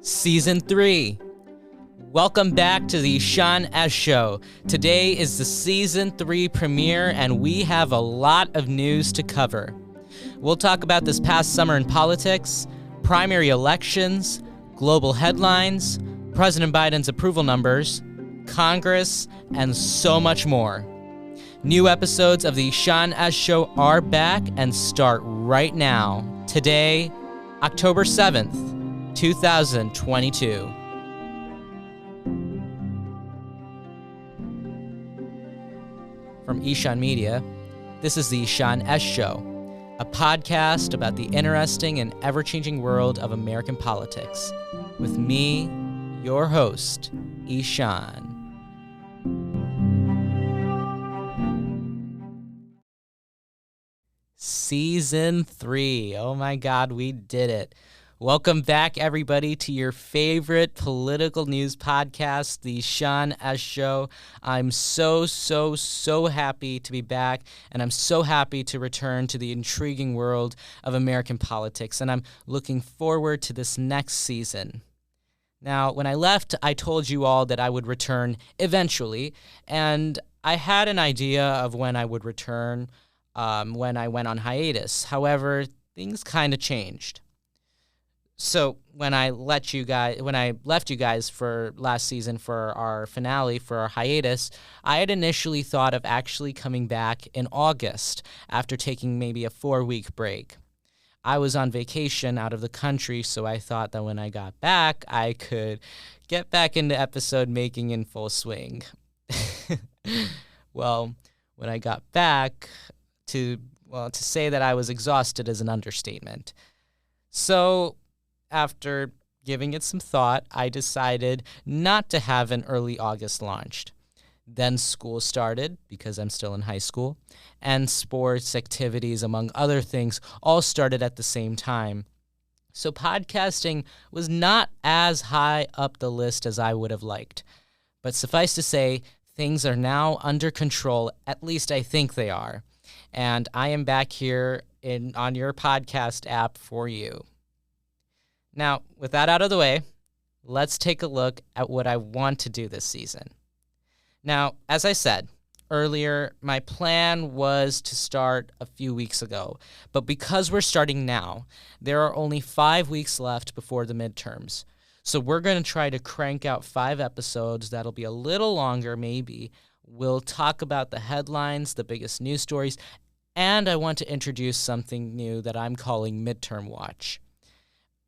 Season 3. Welcome back to the Ishaan S Show. Today is the Season 3 premiere, and we have a lot of news to cover. We'll talk about this past summer in politics, primary elections, global headlines, President Biden's approval numbers, Congress, and so much more. New episodes of the Ishaan S Show are back and start right now. Today, October 7th, 2022. From Ishaan Media, this is the Ishaan S Show, a podcast about the interesting and ever-changing world of American politics, with me, your host, Ishaan. Season 3. Oh my God, we did it. Welcome back, everybody, to your favorite political news podcast, the Ishaan S Show. I'm so happy to be back, and I'm so happy to return to the intriguing world of American politics, and I'm looking forward to this next season. Now, when I left, I told you all that I would return eventually, and I had an idea of when I would return when I went on hiatus. However, things kind of changed. So when I left you guys for last season for our finale, for our hiatus, I had initially thought of actually coming back in August after taking maybe a 4-week break. I was on vacation out of the country, so I thought that when I got back, I could get back into episode making in full swing. Well, when I got back, to say that I was exhausted is an understatement. So after giving it some thought, I decided not to have an early August launched. Then school started, because I'm still in high school, and sports activities, among other things, all started at the same time. So podcasting was not as high up the list as I would have liked. But suffice to say, things are now under control, at least I think they are. And I am back here on your podcast app for you. Now, with that out of the way, let's take a look at what I want to do this season. Now, as I said earlier, my plan was to start a few weeks ago, but because we're starting now, there are only 5 weeks left before the midterms. So we're going to try to crank out 5 episodes that'll be a little longer maybe. We'll talk about the headlines, the biggest news stories, and I want to introduce something new that I'm calling Midterm Watch.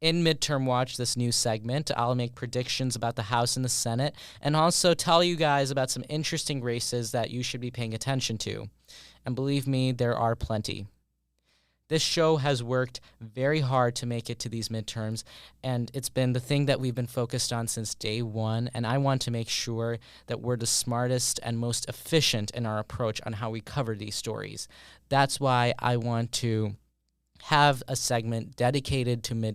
In Midterm Watch, this new segment, I'll make predictions about the House and the Senate, and also tell you guys about some interesting races that you should be paying attention to. And believe me, there are plenty. This show has worked very hard to make it to these midterms, and it's been the thing that we've been focused on since day one, and I want to make sure that we're the smartest and most efficient in our approach on how we cover these stories. That's why I want to have a segment dedicated to the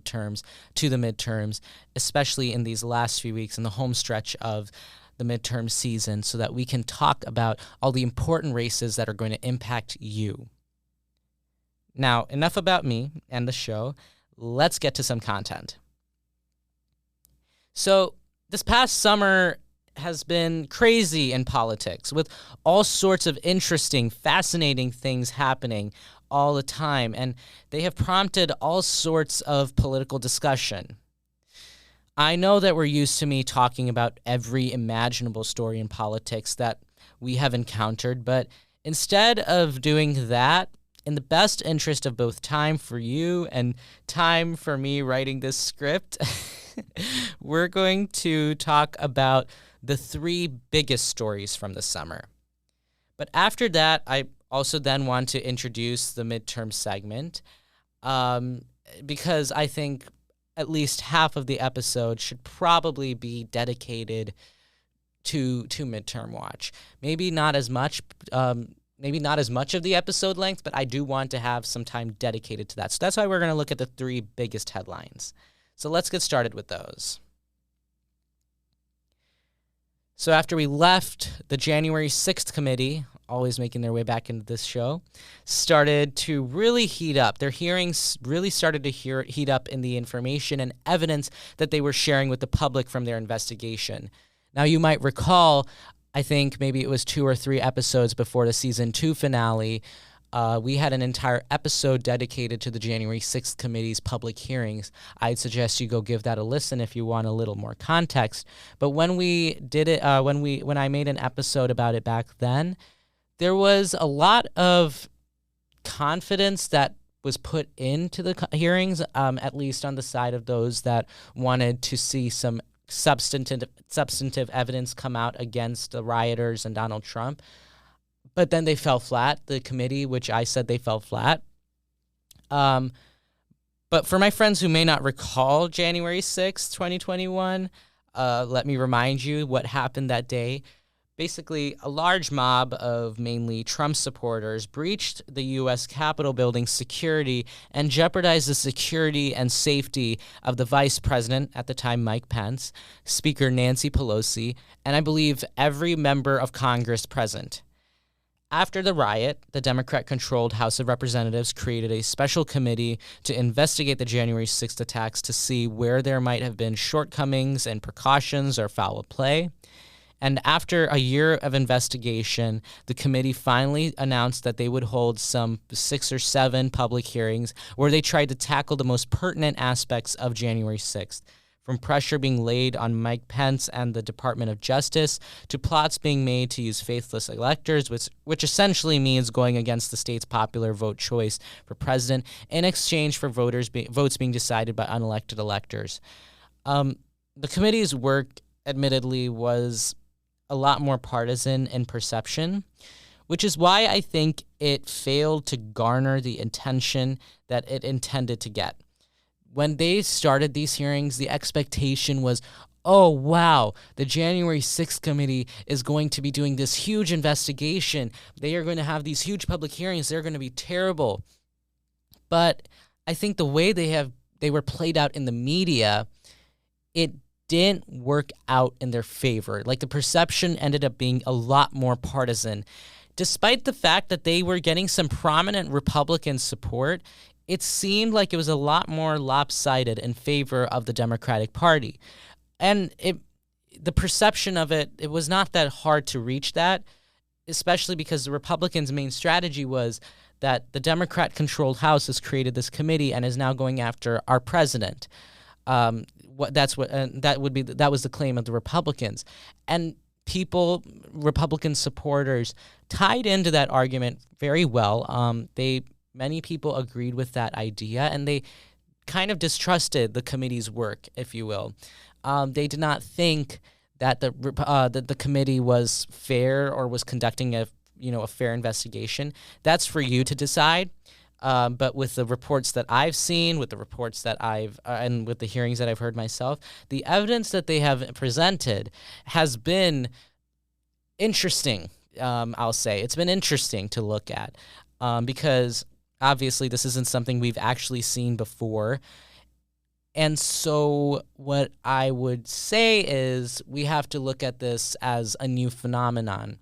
midterms, especially in these last few weeks in the home stretch of the midterm season, so that we can talk about all the important races that are going to impact you. Now, enough about me and the show. Let's get to some content. So, this past summer has been crazy in politics, with all sorts of interesting, fascinating things happening all the time, and they have prompted all sorts of political discussion. I know that we're used to me talking about every imaginable story in politics that we have encountered, but instead of doing that, in the best interest of both time for you and time for me writing this script, we're going to talk about the 3 biggest stories from the summer. But after that, I also then want to introduce the midterm segment because I think at least half of the episode should probably be dedicated to Midterm Watch. Maybe not as much of the episode length, but I do want to have some time dedicated to that. So that's why we're going to look at the 3 biggest headlines. So let's get started with those. So after we left the January 6th committee always making their way back into this show, started to really heat up. Their hearings really started to heat up in the information and evidence that they were sharing with the public from their investigation. Now, you might recall, I think maybe it was 2 or 3 episodes before the season 2 finale, we had an entire episode dedicated to the January 6th committee's public hearings. I'd suggest you go give that a listen if you want a little more context. But when we did it, when I made an episode about it back then, there was a lot of confidence that was put into the hearings, at least on the side of those that wanted to see some substantive evidence come out against the rioters and Donald Trump. But then they fell flat, the committee, which I said they fell flat. But for my friends who may not recall January 6th, 2021, let me remind you what happened that day. Basically, a large mob of mainly Trump supporters breached the U.S. Capitol building's security and jeopardized the security and safety of the vice president, at the time Mike Pence, Speaker Nancy Pelosi, and I believe every member of Congress present. After the riot, the Democrat-controlled House of Representatives created a special committee to investigate the January 6th attacks to see where there might have been shortcomings and precautions or foul play. And after a year of investigation, the committee finally announced that they would hold some 6 or 7 public hearings where they tried to tackle the most pertinent aspects of January 6th. From pressure being laid on Mike Pence and the Department of Justice to plots being made to use faithless electors, which essentially means going against the state's popular vote choice for president in exchange for votes being decided by unelected electors. The committee's work, admittedly, was a lot more partisan in perception, which is why I think it failed to garner the attention that it intended to get. When they started these hearings, the expectation was, oh, wow, the January 6th committee is going to be doing this huge investigation. They are going to have these huge public hearings. They're going to be terrible. But I think the way they were played out in the media, it didn't work out in their favor. Like, the perception ended up being a lot more partisan. Despite the fact that they were getting some prominent Republican support, it seemed like it was a lot more lopsided in favor of the Democratic Party. And the perception of it was not that hard to reach that, especially because the Republicans' main strategy was that the Democrat-controlled House has created this committee and is now going after our president. That was the claim of the Republicans. And Republican supporters tied into that argument very well. Many people agreed with that idea, and they kind of distrusted the committee's work, if you will. They did not think that the committee was fair or was conducting a fair investigation. That's for you to decide. But with the reports that I've seen, with the reports that and with the hearings that I've heard myself, the evidence that they have presented has been interesting. I'll say it's been interesting to look at because obviously this isn't something we've actually seen before. And so what I would say is we have to look at this as a new phenomenon.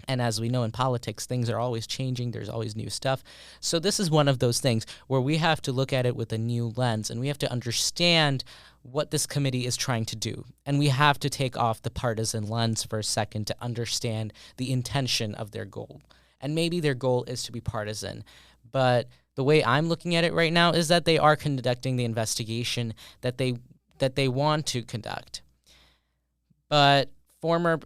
And as we know in politics, things are always changing. There's always new stuff. So this is one of those things where we have to look at it with a new lens, and we have to understand what this committee is trying to do. And we have to take off the partisan lens for a second to understand the intention of their goal. And maybe their goal is to be partisan. But the way I'm looking at it right now is that they are conducting the investigation that they want to conduct. But former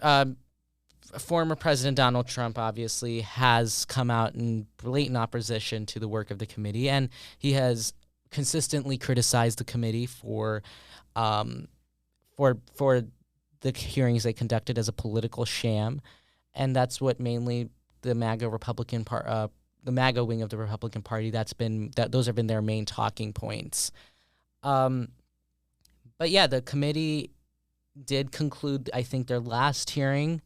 President Donald Trump obviously has come out in blatant opposition to the work of the committee, and he has consistently criticized the committee for the hearings they conducted as a political sham, and that's what mainly the MAGA the MAGA wing of the Republican Party, those have been their main talking points. But yeah, the committee did conclude, I think, their last hearing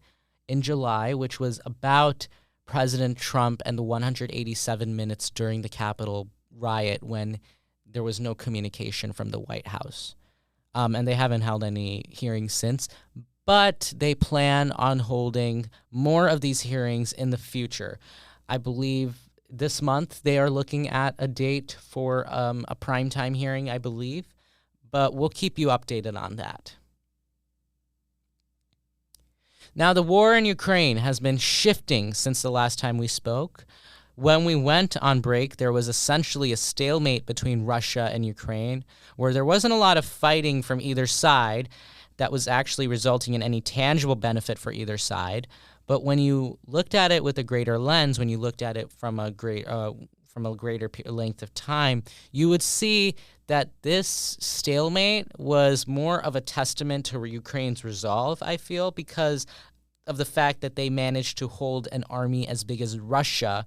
in July, which was about President Trump and the 187 minutes during the Capitol riot when there was no communication from the White House. And they haven't held any hearings since. but they plan on holding more of these hearings in the future. I believe this month they are looking at a date for a primetime hearing, I believe, but we'll keep you updated on that. Now, the war in Ukraine has been shifting since the last time we spoke. When we went on break, there was essentially a stalemate between Russia and Ukraine, where there wasn't a lot of fighting from either side that was actually resulting in any tangible benefit for either side. But when you looked at it with a greater lens, when you looked at it from a greater length of time, you would see that this stalemate was more of a testament to Ukraine's resolve, I feel, because of the fact that they managed to hold an army as big as Russia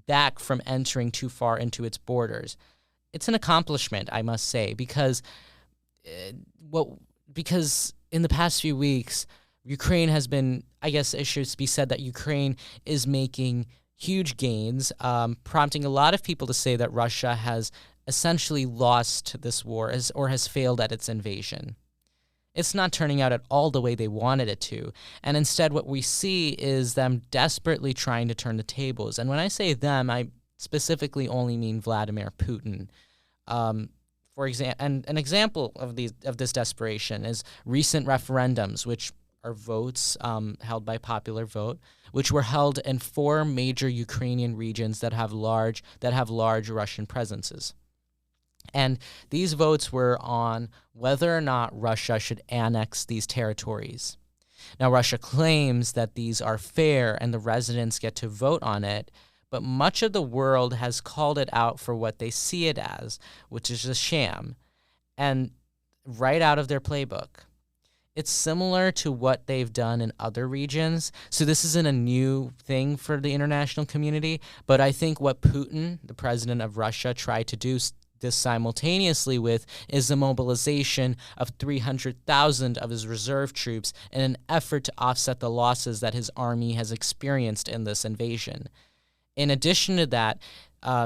back from entering too far into its borders. It's an accomplishment, I must say, because in the past few weeks, Ukraine has been, I guess it should be said that Ukraine is making huge gains, prompting a lot of people to say that Russia has essentially lost this war or has failed at its invasion. It's not turning out at all the way they wanted it to. And instead, what we see is them desperately trying to turn the tables. And when I say them, I specifically only mean Vladimir Putin. For example, and an example of this desperation is recent referendums, which are votes held by popular vote, which were held in 4 major Ukrainian regions that have large Russian presences. And these votes were on whether or not Russia should annex these territories. Now, Russia claims that these are fair and the residents get to vote on it, but much of the world has called it out for what they see it as, which is a sham, and right out of their playbook. It's similar to what they've done in other regions, so this isn't a new thing for the international community, but I think what Putin, the president of Russia, tried to do this simultaneously with is the mobilization of 300,000 of his reserve troops in an effort to offset the losses that his army has experienced in this invasion. In addition to that,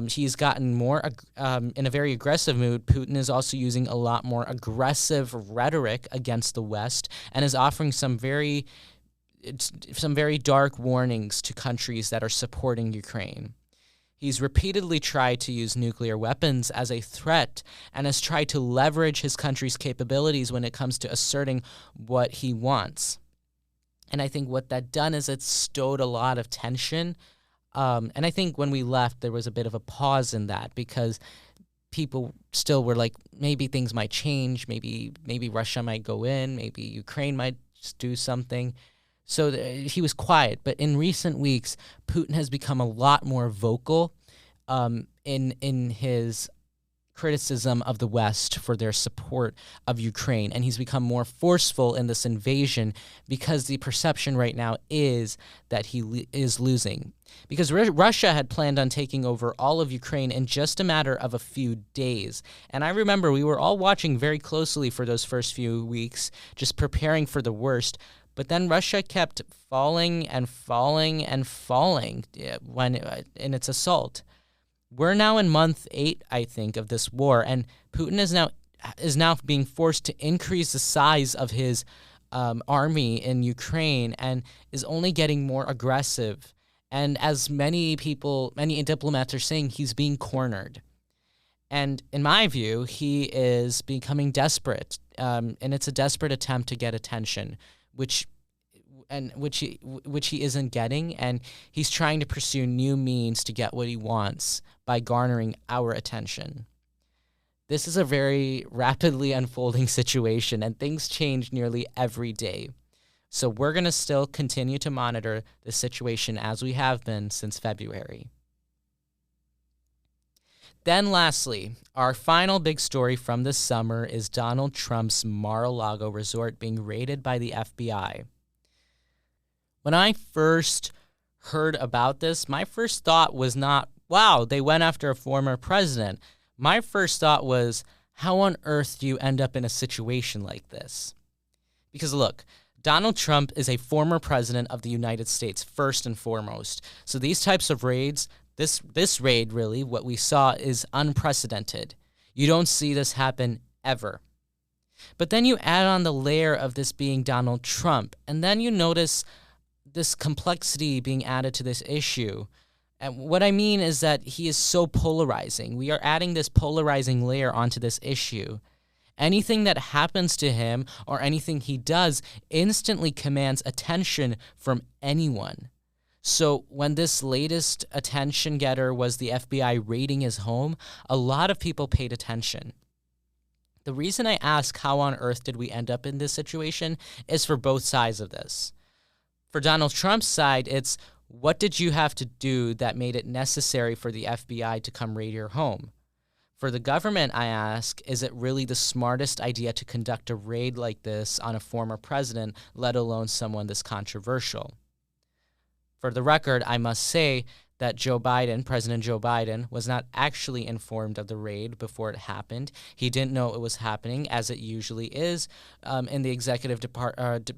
he's gotten more in a very aggressive mood. Putin is also using a lot more aggressive rhetoric against the West and is offering some very dark warnings to countries that are supporting Ukraine. He's repeatedly tried to use nuclear weapons as a threat and has tried to leverage his country's capabilities when it comes to asserting what he wants. And I think what that done is it stowed a lot of tension. And I think when we left, there was a bit of a pause in that because people still were like, maybe things might change. Maybe Russia might go in. Maybe Ukraine might just do something. So he was quiet. But in recent weeks, Putin has become a lot more vocal in his criticism of the West for their support of Ukraine. And he's become more forceful in this invasion because the perception right now is that he is losing. Because Russia had planned on taking over all of Ukraine in just a matter of a few days. And I remember we were all watching very closely for those first few weeks, just preparing for the worst. But then Russia kept falling and falling and falling in its assault. We're now in month 8, I think, of this war, and Putin is now being forced to increase the size of his army in Ukraine and is only getting more aggressive. And as many diplomats are saying, he's being cornered. And in my view, he is becoming desperate, and it's a desperate attempt to get attention, which he isn't getting, and he's trying to pursue new means to get what he wants by garnering our attention. This is a very rapidly unfolding situation, and things change nearly every day. So we're going to still continue to monitor the situation as we have been since February. Then lastly, our final big story from this summer is Donald Trump's Mar-a-Lago resort being raided by the FBI. When I first heard about this, my first thought was not, wow, they went after a former president. My first thought was, how on earth do you end up in a situation like this? Because look, Donald Trump is a former president of the United States, first and foremost. So these types of raids, this raid really, what we saw is unprecedented. You don't see this happen ever. But then you add on the layer of this being Donald Trump, and then you notice this complexity being added to this issue. And what I mean is that he is so polarizing. We are adding this polarizing layer onto this issue. Anything that happens to him or anything he does instantly commands attention from anyone. So when this latest attention getter was the FBI raiding his home, a lot of people paid attention. The reason I ask how on earth did we end up in this situation is for both sides of this. For Donald Trump's side, it's what did you have to do that made it necessary for the FBI to come raid your home? For the government, I ask, is it really the smartest idea to conduct a raid like this on a former president, let alone someone this controversial? For the record, I must say that President Joe Biden, was not actually informed of the raid before it happened. He didn't know it was happening, as it usually is in the executive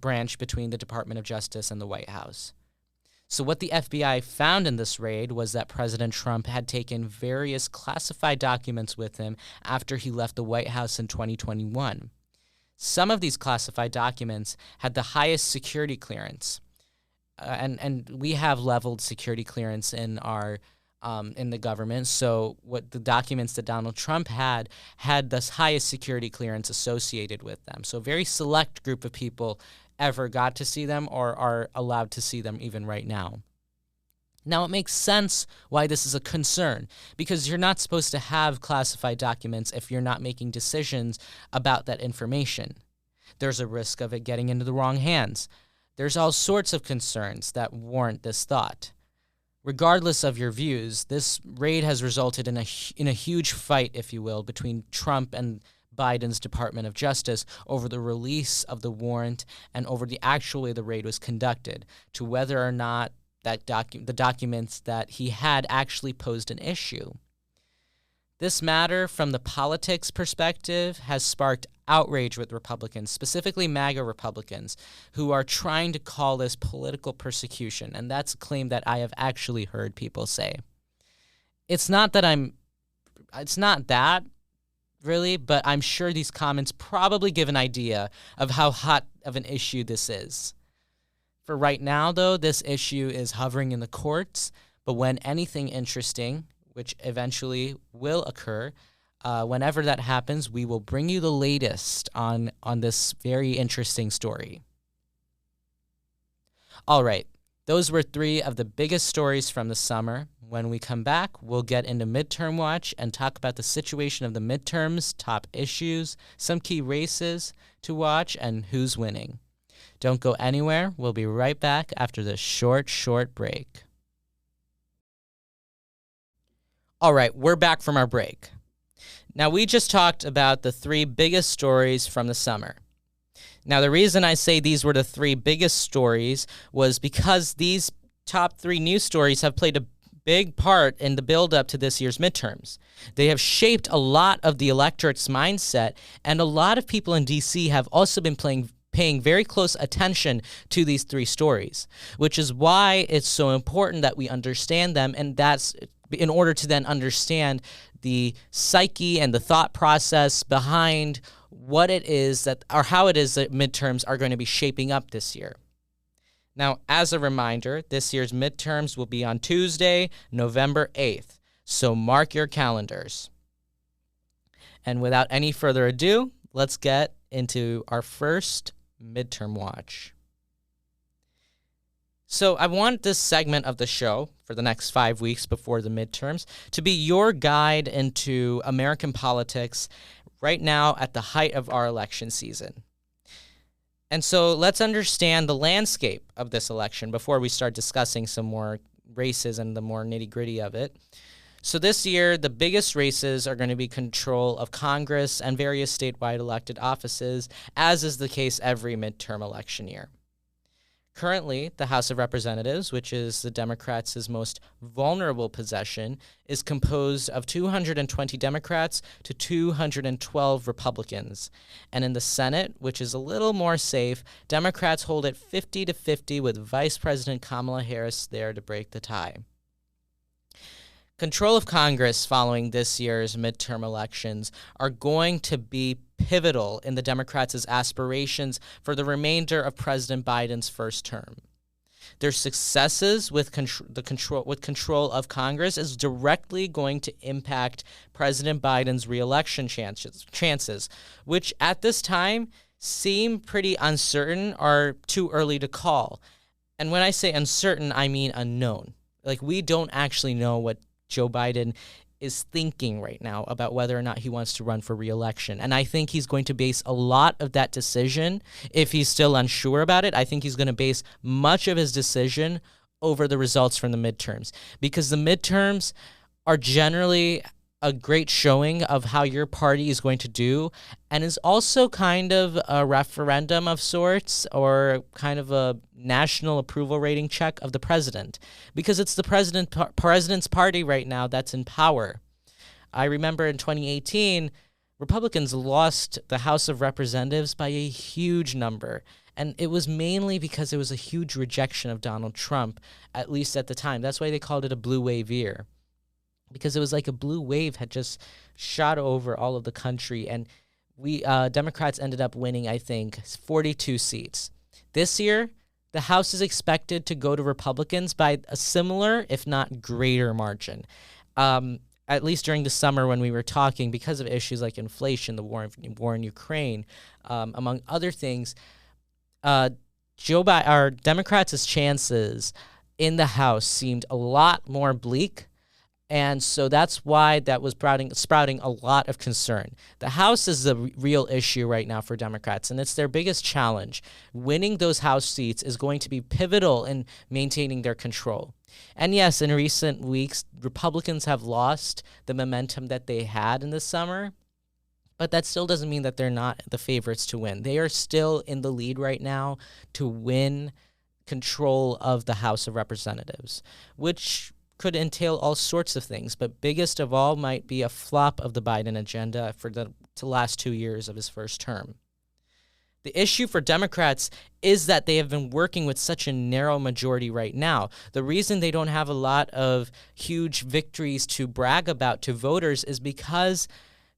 branch between the Department of Justice and the White House. So what the FBI found in this raid was that President Trump had taken various classified documents with him after he left the White House in 2021. Some of these classified documents had the highest security clearance. And we have leveled security clearance in our in the government. So what the documents that Donald Trump had the highest security clearance associated with them. So a very select group of people ever got to see them or are allowed to see them even right now. Now, it makes sense why this is a concern, because you're not supposed to have classified documents if you're not making decisions about that information. There's a risk of it getting into the wrong hands. There's all sorts of concerns that warrant this thought. Regardless of your views, this raid has resulted in a huge fight, if you will, between Trump and Biden's Department of Justice over the release of the warrant and over the actual way the raid was conducted, to whether or not that the documents that he had actually posed an issue. This matter, from the politics perspective, has sparked outrage with Republicans, specifically MAGA Republicans, who are trying to call this political persecution, and that's a claim that I have actually heard people say. It's not that, really, but I'm sure these comments probably give an idea of how hot of an issue this is. For right now, though, this issue is hovering in the courts, but when anything interesting, which eventually will occur, whenever that happens, we will bring you the latest on this very interesting story. All right, those were 3 of the biggest stories from the summer. When we come back, we'll get into Midterm Watch and talk about the situation of the midterms, top issues, some key races to watch, and who's winning. Don't go anywhere. We'll be right back after this short break. All right, we're back from our break. Now, we just talked about the 3 biggest stories from the summer. Now, the reason I say these were the 3 biggest stories was because these top 3 news stories have played a big part in the build-up to this year's midterms. They have shaped a lot of the electorate's mindset, and a lot of people in D.C. have also been paying very close attention to these 3 stories, which is why it's so important that we understand them, and that's in order to then understand the psyche and the thought process behind what it is that, or how it is that midterms are going to be shaping up this year. Now, as a reminder, this year's midterms will be on Tuesday, November 8th, so mark your calendars. And without any further ado, let's get into our first midterm watch. So I want this segment of the show for the next 5 weeks before the midterms to be your guide into American politics right now at the height of our election season. And so let's understand the landscape of this election before we start discussing some more races and the more nitty-gritty of it. So this year, the biggest races are going to be control of Congress and various statewide elected offices, as is the case every midterm election year. Currently, the House of Representatives, which is the Democrats' most vulnerable possession, is composed of 220 Democrats to 212 Republicans. And in the Senate, which is a little more safe, Democrats hold it 50-50 with Vice President Kamala Harris there to break the tie. Control of Congress following this year's midterm elections are going to be pivotal in the Democrats' aspirations for the remainder of President Biden's first term. Their successes with control of Congress is directly going to impact President Biden's reelection chances, which at this time seem pretty uncertain or too early to call. And when I say uncertain, I mean unknown. Like, we don't actually know what Joe Biden is thinking right now about whether or not he wants to run for re-election. And I think he's going to base a lot of that decision, if he's still unsure about it, I think he's going to base much of his decision over the results from the midterms. Because the midterms are generally a great showing of how your party is going to do, and is also kind of a referendum of sorts, or kind of a national approval rating check of the president, because it's the president's party right now that's in power. I remember in 2018, Republicans lost the House of Representatives by a huge number, and it was mainly because it was a huge rejection of Donald Trump, at least at the time. That's why they called it a blue wave year, because it was like a blue wave had just shot over all of the country, and we Democrats ended up winning, I think, 42 seats. This year, the House is expected to go to Republicans by a similar, if not greater, margin. At least during the summer when we were talking, because of issues like inflation, the war in Ukraine, among other things, Democrats' chances in the House seemed a lot more bleak. And so that's why that was sprouting a lot of concern. The House is the real issue right now for Democrats, and it's their biggest challenge. Winning those House seats is going to be pivotal in maintaining their control. And yes, in recent weeks, Republicans have lost the momentum that they had in the summer, but that still doesn't mean that they're not the favorites to win. They are still in the lead right now to win control of the House of Representatives, which could entail all sorts of things, but biggest of all might be a flop of the Biden agenda for the last 2 years of his first term. The issue for Democrats is that they have been working with such a narrow majority right now. The reason they don't have a lot of huge victories to brag about to voters is because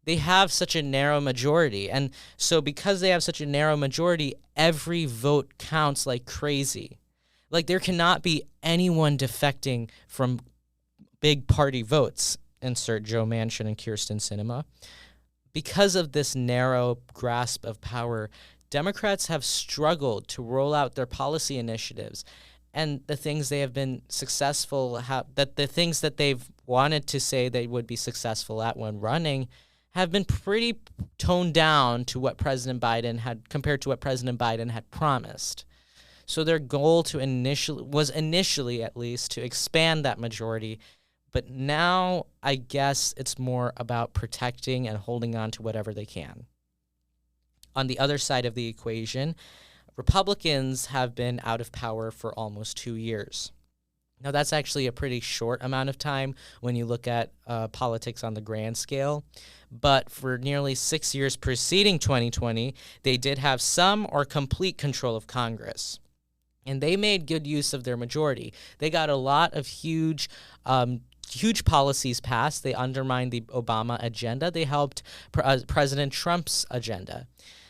they have such a narrow majority. And so because they have such a narrow majority, every vote counts like crazy. Like, there cannot be anyone defecting from big party votes, insert Joe Manchin and Kyrsten Sinema. Because of this narrow grasp of power, Democrats have struggled to roll out their policy initiatives, and the things they have been successful, the things that they've wanted to say they would be successful at when running, have been pretty toned down to what President Biden had, compared to what President Biden had promised. So their goal was initially at least to expand that majority, but now I guess it's more about protecting and holding on to whatever they can. On the other side of the equation, Republicans have been out of power for almost 2 years. Now, that's actually a pretty short amount of time when you look at politics on the grand scale. But for nearly 6 years preceding 2020, they did have some or complete control of Congress. And they made good use of their majority. They got a lot of huge policies passed. They undermined the Obama agenda. They helped President Trump's agenda.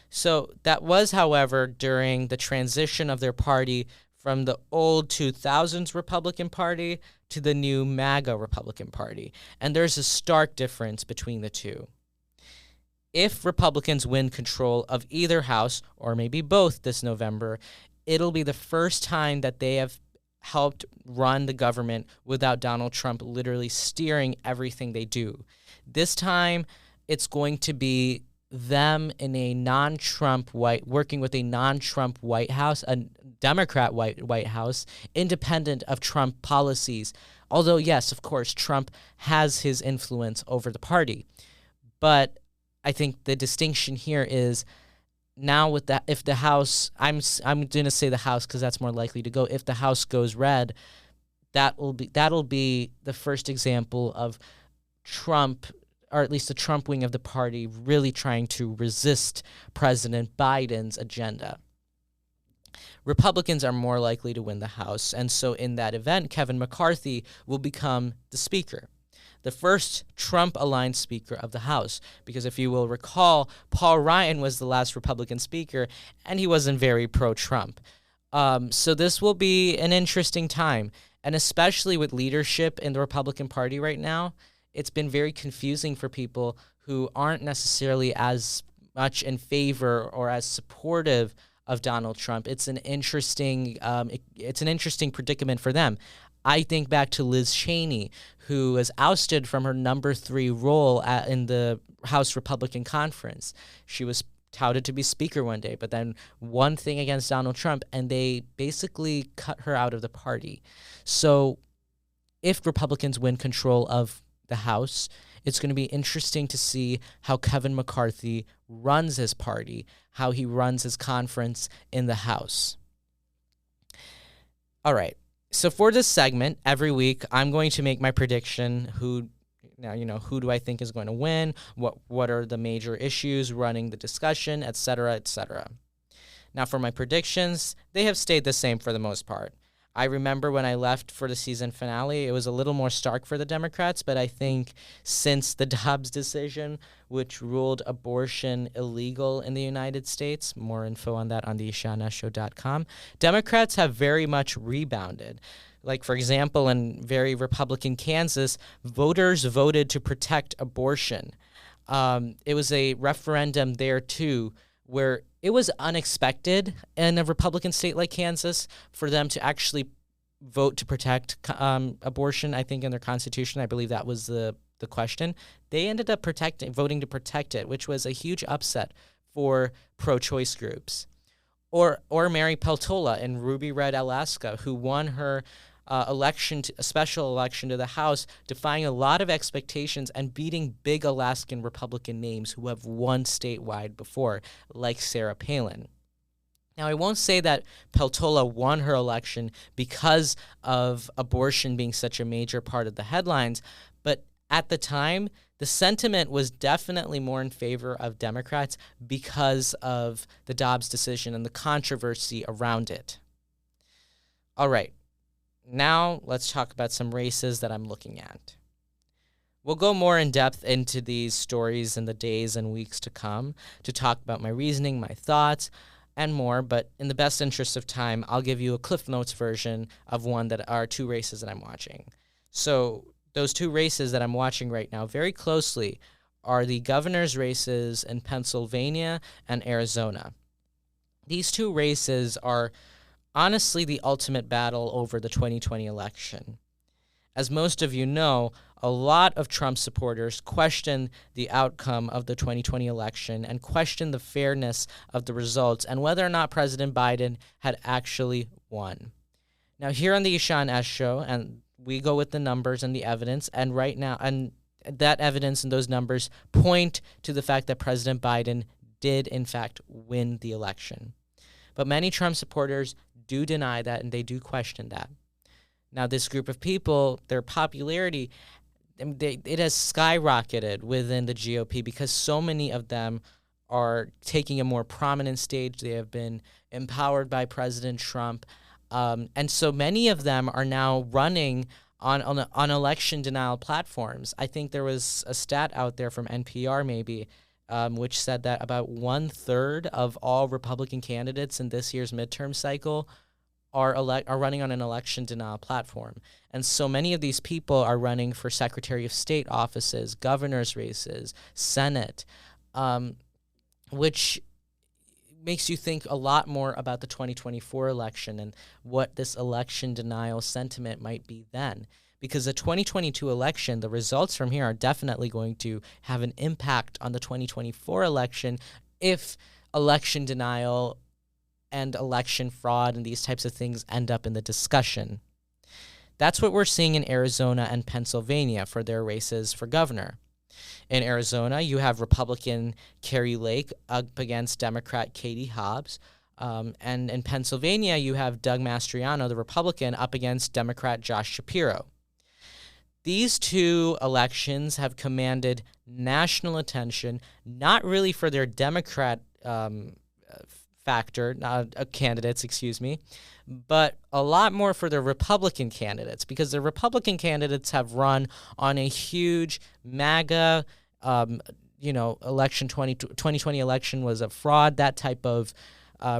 So that was, however, during the transition of their party from the old 2000s Republican Party to the new MAGA Republican Party. And there's a stark difference between the two. If Republicans win control of either house, or maybe both this November, it'll be the first time that they have helped run the government without Donald Trump literally steering everything they do. This time, it's going to be them in a working with a non-Trump White House, a Democrat White House, independent of Trump policies. Although, yes, of course, Trump has his influence over the party. But I think the distinction here is, now with that, if the House, I'm going to say the House because that's more likely to go. If the House goes red, that'll be the first example of Trump, or at least the Trump wing of the party, really trying to resist President Biden's agenda. Republicans are more likely to win the House, and so in that event, Kevin McCarthy will become the Speaker. the first Trump-aligned Speaker of the House. Because if you will recall, Paul Ryan was the last Republican Speaker, and he wasn't very pro-Trump. So this will be an interesting time, and especially with leadership in the Republican Party right now, it's been very confusing for people who aren't necessarily as much in favor or as supportive of Donald Trump. It's an interesting predicament for them. I think back to Liz Cheney, who was ousted from her number 3 role in the House Republican Conference. She was touted to be speaker one day, but then one thing against Donald Trump, and they basically cut her out of the party. So if Republicans win control of the House, it's going to be interesting to see how Kevin McCarthy runs his party, how he runs his conference in the House. All right. So for this segment, every week, I'm going to make my prediction. Who do I think is going to win? What are the major issues running the discussion, et cetera, et cetera. Now, for my predictions, they have stayed the same for the most part. I remember when I left for the season finale, it was a little more stark for the Democrats, but I think since the Dobbs decision, which ruled abortion illegal in the United States, more info on that on the IshaanSshow.com, Democrats have very much rebounded. Like, for example, in very Republican Kansas, voters voted to protect abortion. It was a referendum there, too, where it was unexpected in a Republican state like Kansas for them to actually vote to protect abortion. I think in their constitution, I believe that was the question. They ended up voting to protect it, which was a huge upset for pro-choice groups. Or Mary Peltola in Ruby Red, Alaska, who won her a special election to the House, defying a lot of expectations and beating big Alaskan Republican names who have won statewide before, like Sarah Palin. Now, I won't say that Peltola won her election because of abortion being such a major part of the headlines, but at the time, the sentiment was definitely more in favor of Democrats because of the Dobbs decision and the controversy around it. All right. Now, let's talk about some races that I'm looking at. We'll go more in depth into these stories in the days and weeks to come to talk about my reasoning, my thoughts, and more, but in the best interest of time, I'll give you a Cliff Notes version of two races that I'm watching. So those 2 races that I'm watching right now very closely are the governor's races in Pennsylvania and Arizona. These 2 races are honestly the ultimate battle over the 2020 election. As most of you know, a lot of Trump supporters question the outcome of the 2020 election and question the fairness of the results and whether or not President Biden had actually won. Now, here on the Ishaan S Show, and we go with the numbers and the evidence, and right now, and that evidence and those numbers point to the fact that President Biden did, in fact, win the election. But many Trump supporters do deny that, and they do question that. Now, this group of people, their popularity, it has skyrocketed within the GOP because so many of them are taking a more prominent stage. They have been empowered by President Trump. And so many of them are now running on election denial platforms. I think there was a stat out there from NPR maybe, which said that about 1/3 of all Republican candidates in this year's midterm cycle are running on an election denial platform. And so many of these people are running for Secretary of State offices, governor's races, Senate, which makes you think a lot more about the 2024 election and what this election denial sentiment might be then. Because the 2022 election, the results from here are definitely going to have an impact on the 2024 election if election denial and election fraud and these types of things end up in the discussion. That's what we're seeing in Arizona and Pennsylvania for their races for governor. In Arizona, you have Republican Kari Lake up against Democrat Katie Hobbs. And in Pennsylvania, you have Doug Mastriano, the Republican, up against Democrat Josh Shapiro. These 2 elections have commanded national attention, not really for their Democrat factor, candidates, excuse me, but a lot more for the Republican candidates, because the Republican candidates have run on a huge MAGA, election 2020 election was a fraud, that type of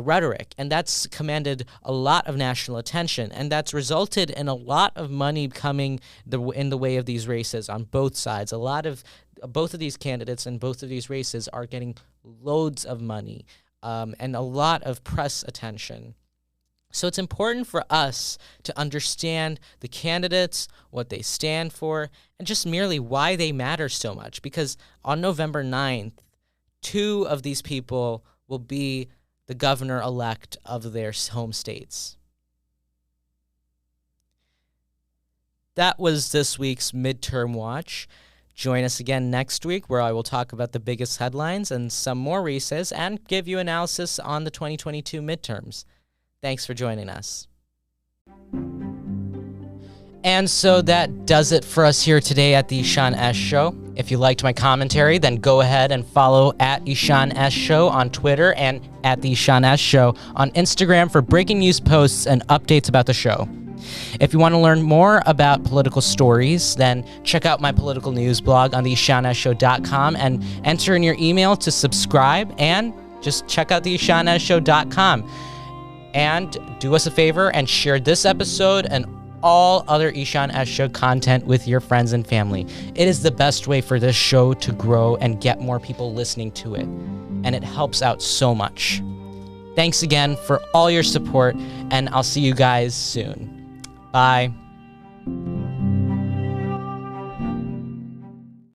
rhetoric, and that's commanded a lot of national attention, and that's resulted in a lot of money coming in the way of these races on both sides. A lot of both of these candidates and both of these races are getting loads of money and a lot of press attention. So it's important for us to understand the candidates, what they stand for, and just merely why they matter so much, because on November 9th, 2 of these people will be the governor-elect of their home states. That was this week's Midterm Watch. Join us again next week, where I will talk about the biggest headlines and some more races and give you analysis on the 2022 midterms. Thanks for joining us. And so that does it for us here today at the Ishaan S Show. If you liked my commentary, then go ahead and follow at Ishaan S Show on Twitter and at the Ishaan S Show on Instagram for breaking news posts and updates about the show. If you want to learn more about political stories, then check out my political news blog on the IshaanSshow.com and enter in your email to subscribe, and just check out the IshaanSshow.com. And do us a favor and share this episode and all other Ishaan S Show content with your friends and family. It is the best way for this show to grow and get more people listening to it, and it helps out so much. Thanks again for all your support, and I'll see you guys soon. Bye.